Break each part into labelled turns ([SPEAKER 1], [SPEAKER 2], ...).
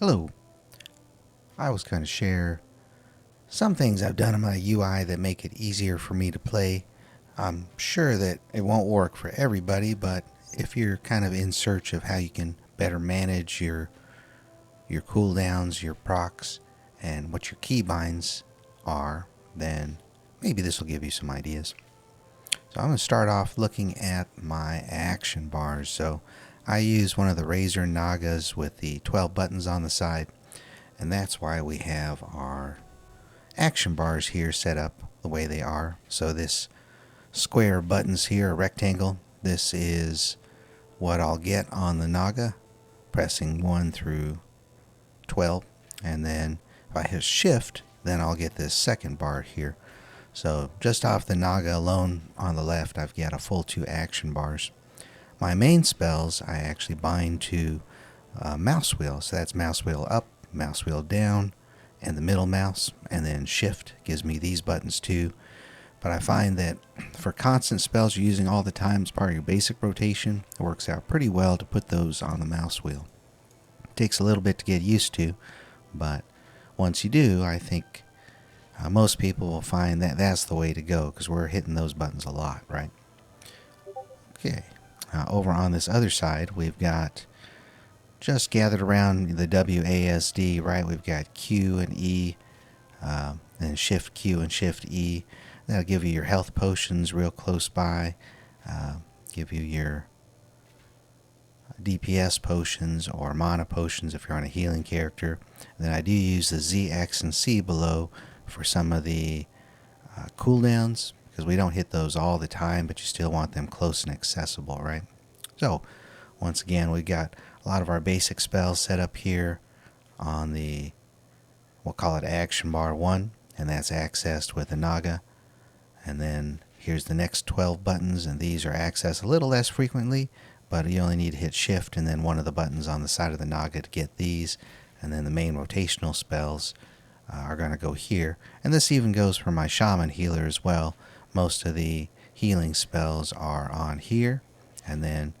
[SPEAKER 1] Hello. I was going to share some things I've done in my UI that make it easier for me to play. I'm sure that it won't work for everybody, but if you're kind of in search of how you can better manage your cooldowns, your procs, and what your keybinds are, then maybe this will give you some ideas. So I'm going to start off looking at my action bars. So I use one of the Razer Nagas with the 12 buttons on the side, and that's why we have our action bars here set up the way they are. So this square buttons here, a rectangle, this is what I'll get on the Naga, pressing 1 through 12, and then if I hit shift, then I'll get this second bar here. So just off the Naga alone on the left, I've got a full 2 action bars. My main spells I actually bind to mouse wheel. So that's mouse wheel up, mouse wheel down, and the middle mouse, and then shift gives me these buttons too. But I find that for constant spells you're using all the time as part of your basic rotation, it works out pretty well to put those on the mouse wheel. It takes a little bit to get used to, but once you do, I think most people will find that that's the way to go, because we're hitting those buttons a lot, right? Okay, over on this other side, we've got just gathered around the WASD, right? We've got Q and E, and Shift Q and Shift E. That'll give you your health potions real close by, give you your DPS potions or mana potions if you're on a healing character. And then I do use the Z, X, and C below for some of the cooldowns, because we don't hit those all the time, but you still want them close and accessible, right? So once again, we got a lot of our basic spells set up here on the, we'll call it action bar 1, and that's accessed with the Naga. And then here's the next 12 buttons, and these are accessed a little less frequently, but you only need to hit shift and then one of the buttons on the side of the Naga to get these. And then the main rotational spells are going to go here. And this even goes for my shaman healer as well. Most of the healing spells are on here. And then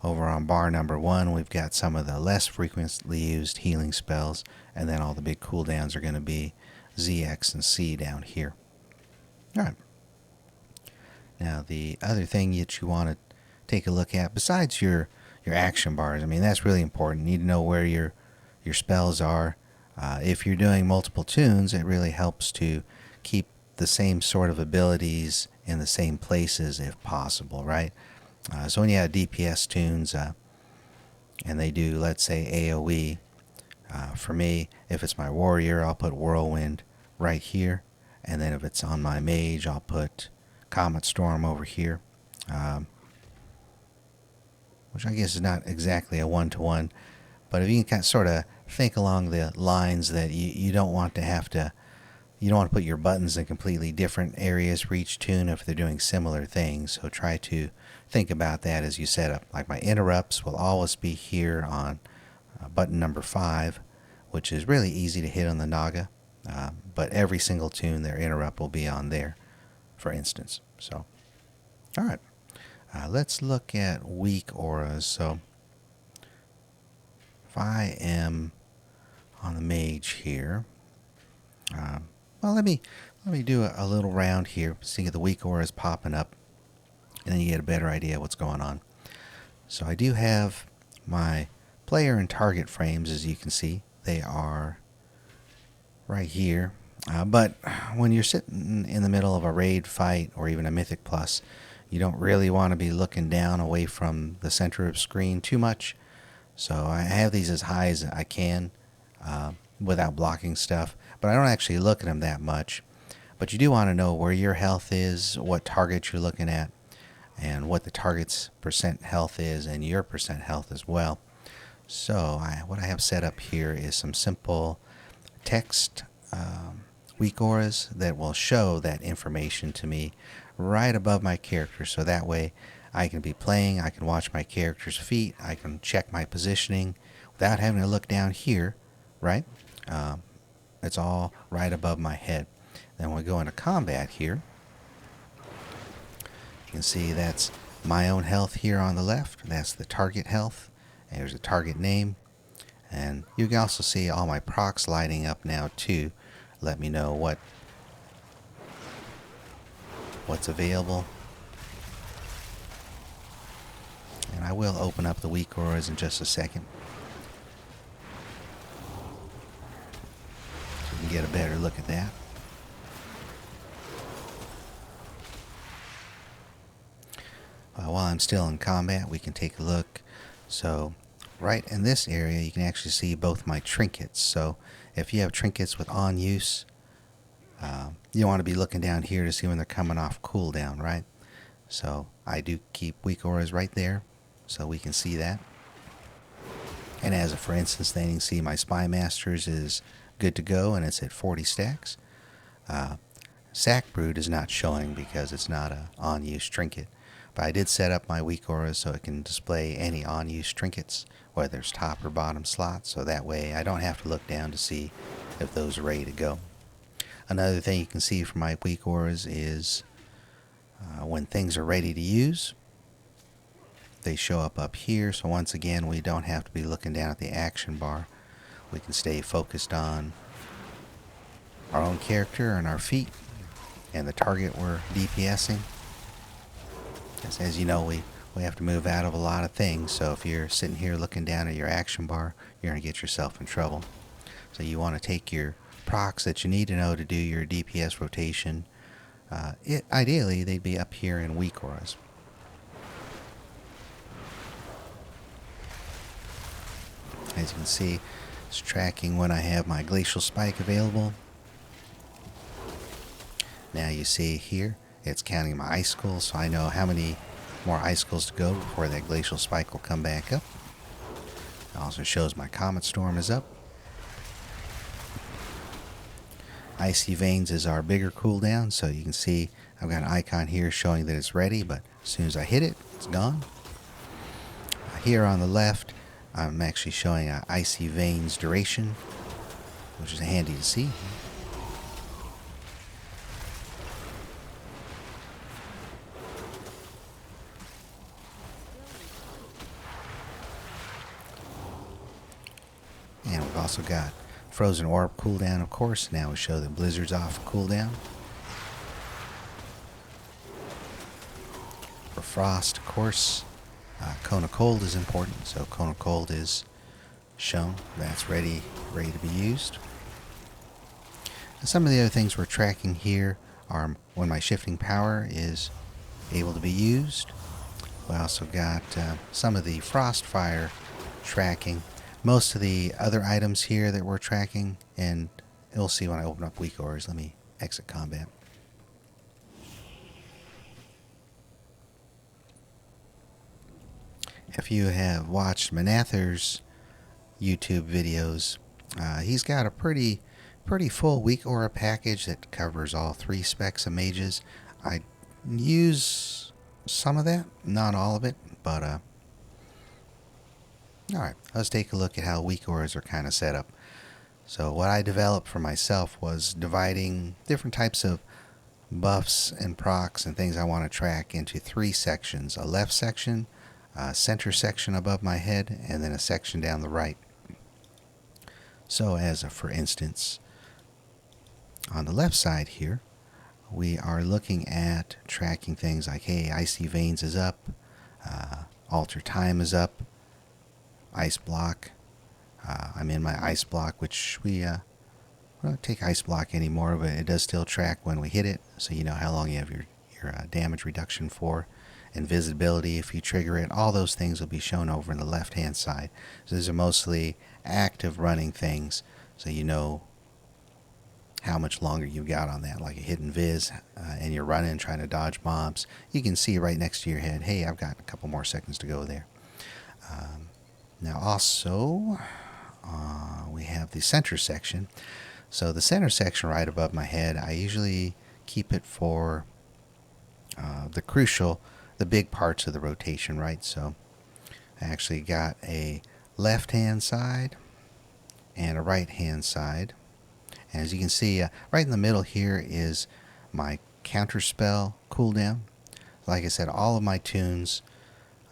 [SPEAKER 1] over on bar number 1, we've got some of the less frequently used healing spells. And then all the big cooldowns are going to be Z, X, and C down here. All right. Now the other thing that you want to take a look at, besides your action bars, I mean, that's really important. You need to know where your spells are. If you're doing multiple tunes, it really helps to keep the same sort of abilities in the same places if possible, right? So when you have DPS tunes and they do, let's say, AoE, for me, if it's my warrior, I'll put Whirlwind right here. And then if it's on my mage, I'll put Comet Storm over here, which I guess is not exactly a one-to-one, but if you can kind of sort of think along the lines that you don't want to have to, you don't want to put your buttons in completely different areas for each tune if they're doing similar things. So try to think about that as you set up. Like my interrupts will always be here on button number 5, which is really easy to hit on the Naga, but every single tune their interrupt will be on there, for instance. So, all right, let's look at weak auras. So if I am on the mage here, well, let me do a little round here, see if the weak aura is popping up, and then you get a better idea of what's going on. So I do have my player and target frames, as you can see. They are right here. But when you're sitting in the middle of a raid fight or even a Mythic Plus, you don't really want to be looking down away from the center of the screen too much. So I have these as high as I can without blocking stuff, but I don't actually look at them that much. But you do want to know where your health is, what target you're looking at, and what the target's percent health is, and your percent health as well. So what I have set up here is some simple text weak auras that will show that information to me right above my character, so that way I can be playing, I can watch my character's feet, I can check my positioning without having to look down here, right? It's all right above my head. Then when we go into combat here, you can see that's my own health here on the left. That's the target health. And there's a target name. And you can also see all my procs lighting up now too. Let me know what's available. And I will open up the weak auras in just a second, so you can get a better look at that. While I'm still in combat, we can take a look. So right in this area, you can actually see both my trinkets. So if you have trinkets with on use, you want to be looking down here to see when they're coming off cooldown, right? So I do keep weak auras right there, so we can see that. And as for instance, then you can see my Spy Masters is good to go, and it's at 40 stacks. Sack Brood is not showing because it's not a on-use trinket. But I did set up my weak auras so it can display any on-use trinkets, whether it's top or bottom slots, so that way I don't have to look down to see if those are ready to go. Another thing you can see from my weak auras is when things are ready to use, they show up here. So once again, we don't have to be looking down at the action bar. We can stay focused on our own character and our feet and the target we're DPSing. As you know, we have to move out of a lot of things, so if you're sitting here looking down at your action bar, you're going to get yourself in trouble. So you want to take your procs that you need to know to do your DPS rotation. Ideally, they'd be up here in weak auras. As you can see, it's tracking when I have my Glacial Spike available. Now you see here, it's counting my icicles, so I know how many more icicles to go before that Glacial Spike will come back up. It also shows my Comet Storm is up. Icy Veins is our bigger cooldown, so you can see I've got an icon here showing that it's ready, but as soon as I hit it, it's gone. Here on the left, I'm actually showing an Icy Veins duration, which is handy to see. And we've also got Frozen Orb cooldown, of course. Now we show that Blizzard's off cooldown. For Frost, of course, Cone of Cold is important. So Cone of Cold is shown. That's ready to be used. And some of the other things we're tracking here are when my shifting power is able to be used. We also got some of the Frostfire tracking. Most of the other items here that we're tracking, and you'll see when I open up weak auras. Let me exit combat. If you have watched Manather's YouTube videos, he's got a pretty full weak aura package that covers all 3 specs of mages. I use some of that, not all of it, but alright, let's take a look at how weak auras are kind of set up. So what I developed for myself was dividing different types of buffs and procs and things I want to track into 3 sections. A left section, a center section above my head, and then a section down the right. So as for instance, on the left side here, we are looking at tracking things like, hey, Icy Veins is up, Alter Time is up, Ice Block. I'm in my Ice Block, which we don't take Ice Block anymore, but it does still track when we hit it, so you know how long you have your damage reduction for. Invisibility, if you trigger it, all those things will be shown over in the left hand side. So these are mostly active running things, so you know how much longer you've got on that, like a hidden viz, and you're running trying to dodge mobs. You can see right next to your head, hey, I've got a couple more seconds to go there. Now also, we have the center section. So the center section right above my head, I usually keep it for the big parts of the rotation, right? So I actually got a left hand side and a right hand side. And as you can see, right in the middle here is my counterspell cooldown. Like I said, all of my tunes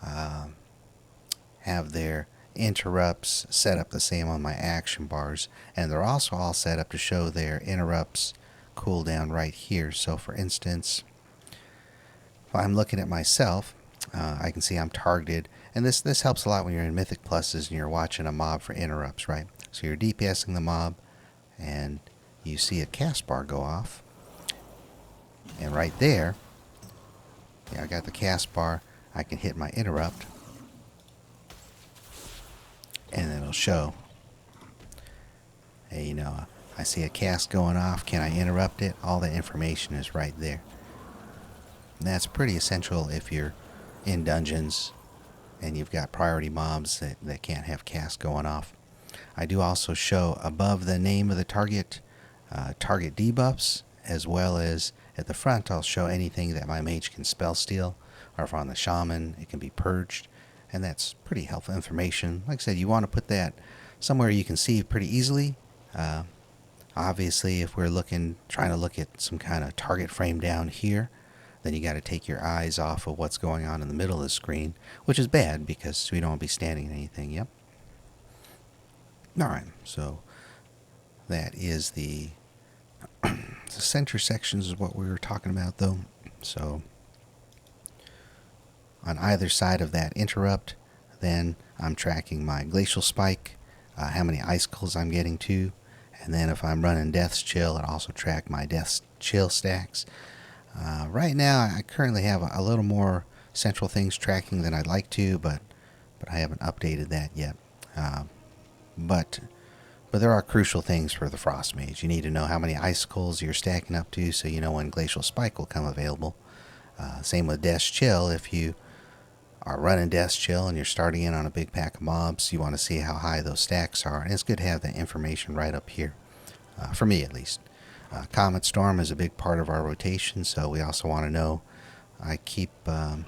[SPEAKER 1] have their interrupts set up the same on my action bars, and they're also all set up to show their interrupts cooldown right here. So for instance, if I'm looking at myself, I can see I'm targeted, and this helps a lot when you're in Mythic Pluses and you're watching a mob for interrupts, right? So you're DPSing the mob, and you see a cast bar go off, and right there, yeah, I got the cast bar. I can hit my interrupt, and it'll show, hey, I see a cast going off. Can I interrupt it? All that information is right there. And that's pretty essential if you're in dungeons and you've got priority mobs that can't have casts going off. I do also show above the name of the target, target debuffs, as well as at the front I'll show anything that my mage can spell steal, or if on the shaman it can be purged, and that's pretty helpful information. Like I said, you want to put that somewhere you can see pretty easily. Obviously, if we're trying to look at some kind of target frame down here, then you got to take your eyes off of what's going on in the middle of the screen, which is bad because we don't want to be standing in anything. Yep. Alright, so that is the center sections is what we were talking about, though. So on either side of that interrupt, then I'm tracking my glacial spike, how many icicles I'm getting to, and then if I'm running Death's Chill, it also track my Death's Chill stacks. Right now, I currently have a little more central things tracking than I'd like to, but I haven't updated that yet. But there are crucial things for the Frost Mage. You need to know how many icicles you're stacking up to, so you know when Glacial Spike will come available. Same with Death's Chill. If you are running Death's Chill and you're starting in on a big pack of mobs, you want to see how high those stacks are, and it's good to have that information right up here, for me at least. Comet Storm is a big part of our rotation, so we also want to know. I keep a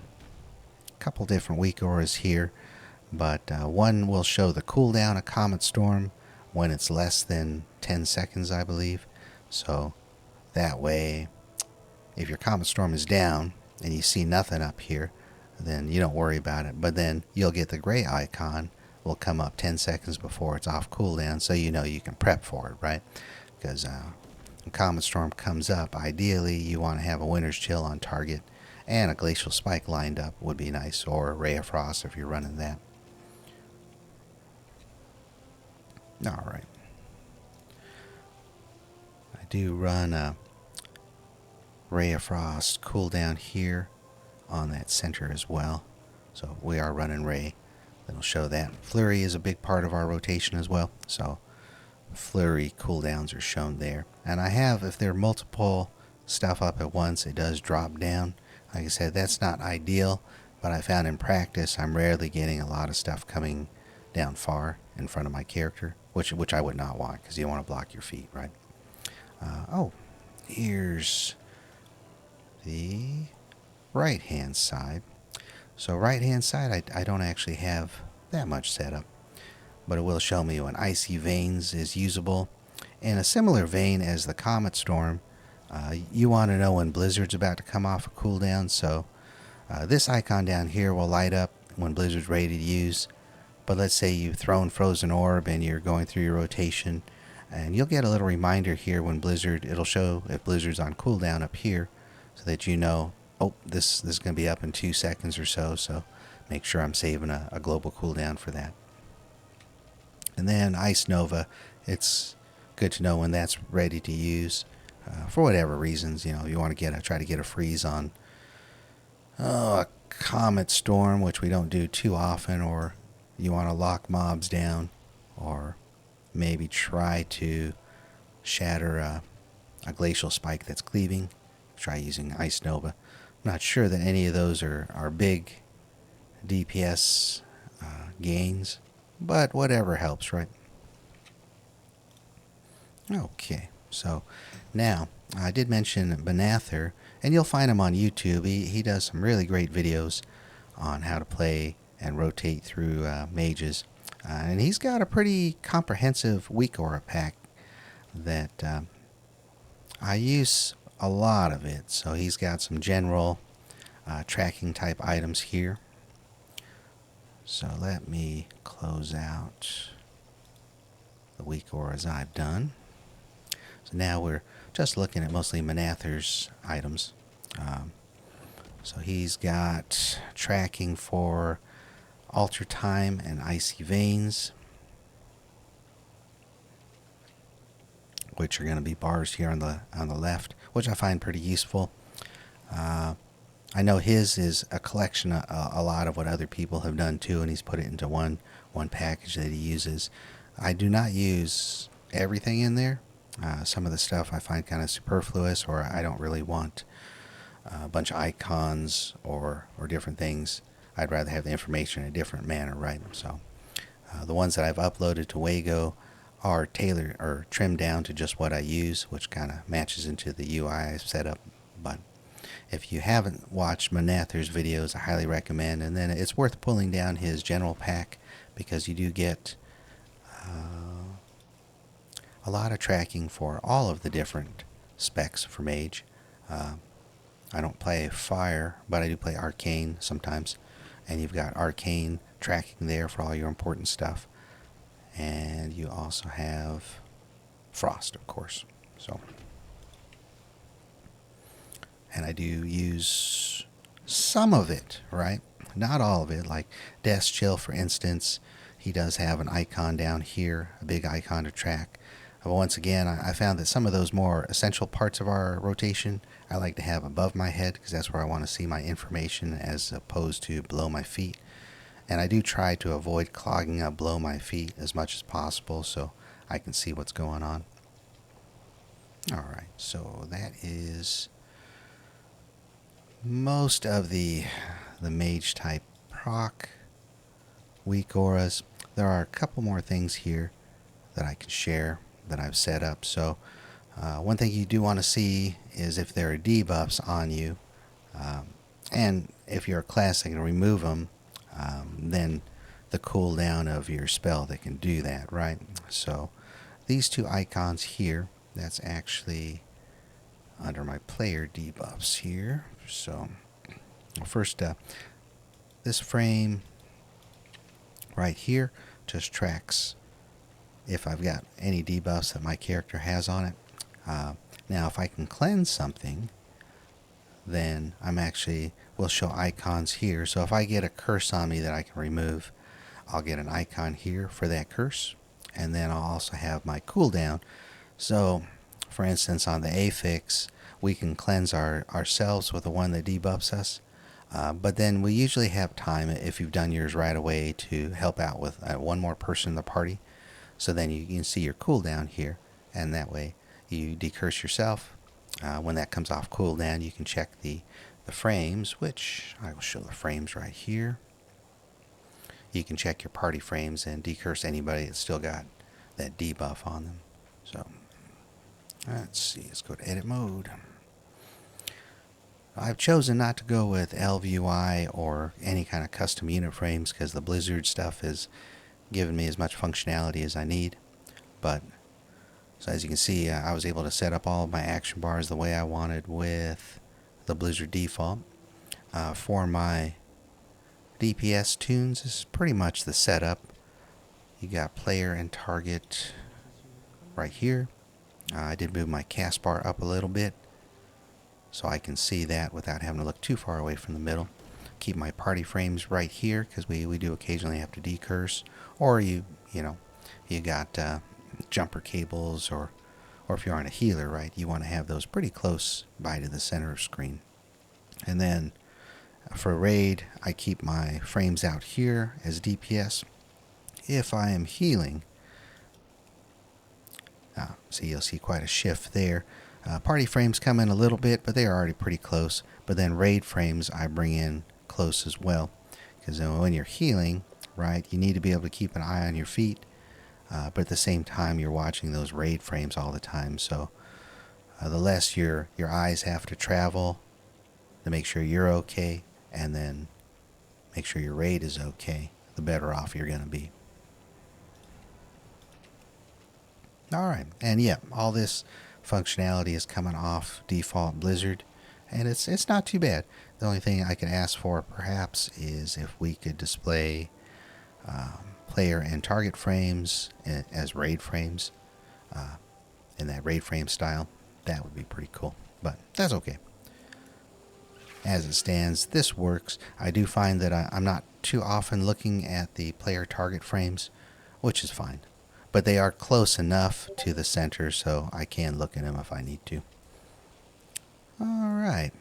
[SPEAKER 1] couple different weak auras here, but one will show the cooldown of Comet Storm when it's less than 10 seconds, I believe. So that way, if your Comet Storm is down and you see nothing up here, then you don't worry about it. But then you'll get the gray icon will come up 10 seconds before it's off cooldown, so you know you can prep for it, right? Because when Comet Storm comes up, ideally you want to have a Winter's Chill on target, and a Glacial Spike lined up would be nice, or a Ray of Frost if you're running that. Alright. I do run a Ray of Frost cooldown here on that center as well. So we are running Ray. That'll show that. Flurry is a big part of our rotation as well. So Flurry cooldowns are shown there. And I have, if there are multiple stuff up at once, it does drop down. Like I said, that's not ideal, but I found in practice I'm rarely getting a lot of stuff coming down far in front of my character, which I would not want, because you don't want to block your feet, right? Here's the right hand side. So right hand side, I don't actually have that much set up, but it will show me when Icy Veins is usable. In a similar vein as the Comet Storm, you want to know when Blizzard's about to come off a cooldown, so this icon down here will light up when Blizzard's ready to use. But let's say you've thrown Frozen Orb and you're going through your rotation, and you'll get a little reminder here when it'll show if Blizzard's on cooldown up here, so that you know, oh, this is going to be up in 2 seconds or so make sure I'm saving a global cooldown for that. And then Ice Nova, it's good to know when that's ready to use. For whatever reasons, you want to try to get a freeze on a Comet Storm, which we don't do too often, or you want to lock mobs down, or maybe try to shatter a Glacial Spike that's cleaving. Try using Ice Nova. I'm not sure that any of those are big DPS gains, but whatever helps, right? Okay, so now I did mention Benather, and you'll find him on YouTube. He does some really great videos on how to play and rotate through mages, and he's got a pretty comprehensive weak aura pack that I use a lot of it. So he's got some general tracking type items here. So let me close out the weak auras I've done. So now we're just looking at mostly Manather's items. So he's got tracking for Alter Time and Icy Veins, which are going to be bars here on the left, which I find pretty useful. I know his is a collection of a lot of what other people have done too, and he's put it into one package that he uses. I do not use everything in there. Some of the stuff I find kind of superfluous, or I don't really want a bunch of icons or different things. I'd rather have the information in a different manner, right? So the ones that I've uploaded to Wago are tailored or trimmed down to just what I use, which kind of matches into the UI I've set up. But if you haven't watched Manather's videos, I highly recommend. And then it's worth pulling down his general pack, because you do get a lot of tracking for all of the different specs for Mage. I don't play Fire, but I do play Arcane sometimes. And you've got Arcane tracking there for all your important stuff. And you also have Frost, of course. And I do use some of it, right? Not all of it. Like Death's Chill, for instance, he does have an icon down here, a big icon to track. But once again, I found that some of those more essential parts of our rotation I like to have above my head, because that's where I want to see my information as opposed to below my feet. And I do try to avoid clogging up below my feet as much as possible so I can see what's going on. Alright, so that is most of the Mage type proc weak auras. There are a couple more things here that I can share that I've set up. So one thing you do want to see is if there are debuffs on you, and if you're a class that can remove them, then the cooldown of your spell that can do that, right? So these two icons here, that's actually under my player debuffs here. So first, this frame right here just tracks if I've got any debuffs that my character has on it. Now if I can cleanse something, then will show icons here. So if I get a curse on me that I can remove, I'll get an icon here for that curse, and then I'll also have my cooldown. So for instance, on the affix, we can cleanse ourselves with the one that debuffs us, but then we usually have time, if you've done yours right away, to help out with one more person in the party. So then you can see your cooldown here, and that way you decurse yourself. When that comes off cooldown, you can check the frames, which I will show the frames right here. You can check your party frames and decurse anybody that's still got that debuff on them. So let's see, let's go to edit mode. I've chosen not to go with LVUI or any kind of custom unit frames, because the Blizzard stuff has given me as much functionality as I need. But so as you can see, I was able to set up all of my action bars the way I wanted with the Blizzard default. For my DPS tunes, this is pretty much the setup. You got player and target right here. I did move my cast bar up a little bit so I can see that without having to look too far away from the middle. Keep my party frames right here, because we do occasionally have to decurse, or you got jumper cables, or if you're on a healer, right, you want to have those pretty close by to the center of screen. And then for raid, I keep my frames out here as DPS. If I am healing, so you'll see quite a shift there. Party frames come in a little bit, but they are already pretty close. But then raid frames I bring in close as well, because when you're healing, right, you need to be able to keep an eye on your feet, but at the same time you're watching those raid frames all the time. So the less your eyes have to travel to make sure you're okay, and then make sure your raid is okay, the better off you're going to be. Alright, and yeah, all this functionality is coming off default Blizzard, and it's not too bad. The only thing I could ask for perhaps is if we could display player and target frames as raid frames in that raid frame style. That would be pretty cool, but that's okay. As it stands, this works. I do find that I'm not too often looking at the player target frames, which is fine. But they are close enough to the center so I can look at them if I need to. Alright,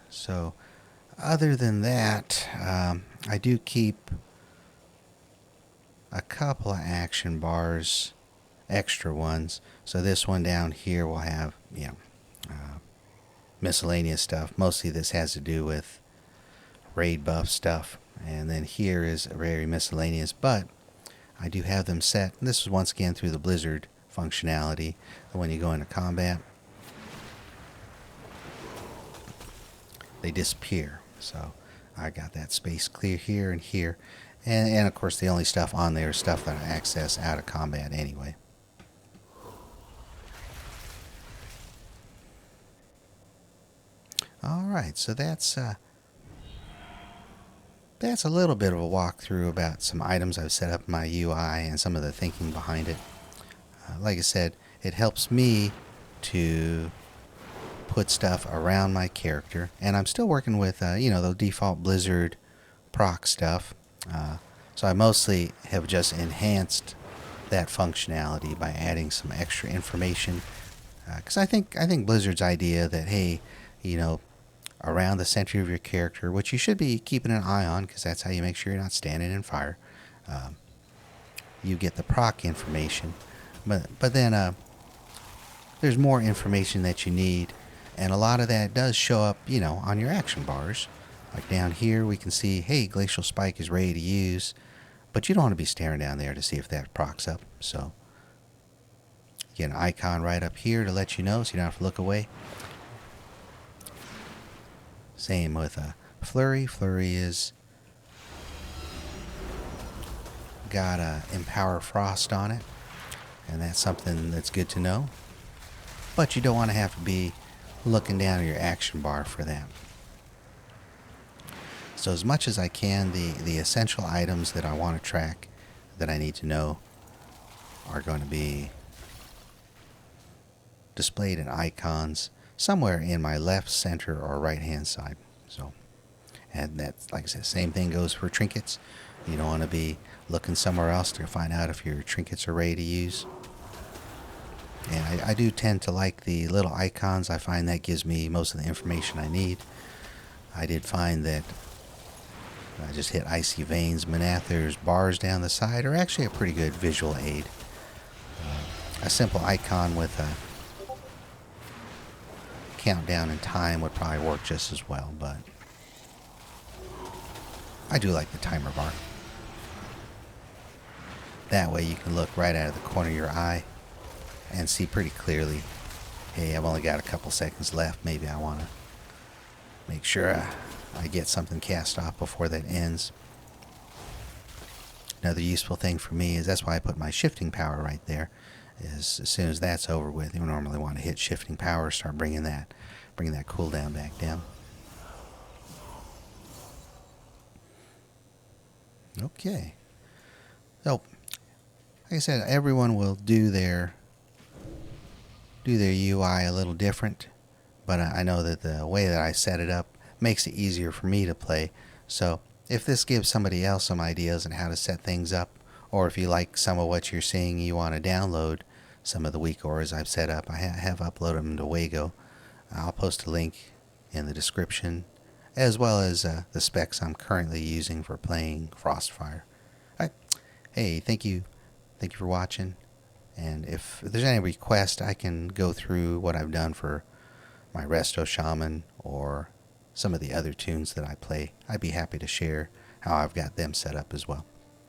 [SPEAKER 1] so other than that, I do keep a couple of action bars, extra ones. So this one down here will have, miscellaneous stuff. Mostly this has to do with raid buff stuff. And then here is very miscellaneous, but I do have them set. This is once again through the Blizzard functionality. When you go into combat, they disappear. So I got that space clear here and here. And of course the only stuff on there is stuff that I access out of combat anyway. Alright, so that's a little bit of a walkthrough about some items I've set up in my UI and some of the thinking behind it. Like I said, it helps me to put stuff around my character, and I'm still working with the default Blizzard proc stuff. So I mostly have just enhanced that functionality by adding some extra information. Because I think Blizzard's idea that, hey, around the center of your character, which you should be keeping an eye on because that's how you make sure you're not standing in fire, you get the proc information. But then there's more information that you need, and a lot of that does show up, on your action bars. Like down here, we can see, hey, Glacial Spike is ready to use, but you don't want to be staring down there to see if that procs up. So you get an icon right up here to let you know, so you don't have to look away. Same with Flurry. Flurry is got Empower Frost on it, and that's something that's good to know. But you don't want to have to be looking down at your action bar for that. So as much as I can, the essential items that I want to track, that I need to know, are going to be displayed in icons somewhere in my left, center, or right hand side. So, and that's, like I said, same thing goes for trinkets. You don't want to be looking somewhere else to find out if your trinkets are ready to use. And I do tend to like the little icons. I find that gives me most of the information I need. I did find that I just hit Icy Veins, Manather's bars down the side are actually a pretty good visual aid. A simple icon with a countdown and time would probably work just as well, but I do like the timer bar. That way you can look right out of the corner of your eye and see pretty clearly, hey, I've only got a couple seconds left. Maybe I want to make sure I get something cast off before that ends. Another useful thing for me is that's why I put my shifting power right there. Is as soon as that's over with, you normally want to hit shifting power, start bringing that cooldown back down. Okay. So, like I said, everyone will do their UI a little different, but I know that the way that I set it up makes it easier for me to play. So if this gives somebody else some ideas on how to set things up, or if you like some of what you're seeing, you want to download some of the weak auras I've set up, I have uploaded them to Wago. I'll post a link in the description, as well as the specs I'm currently using for playing Frostfire. Alright. Hey, thank you for watching, and if there's any request, I can go through what I've done for my Resto Shaman or some of the other tunes that I play. I'd be happy to share how I've got them set up as well.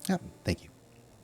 [SPEAKER 1] Yep, thank you.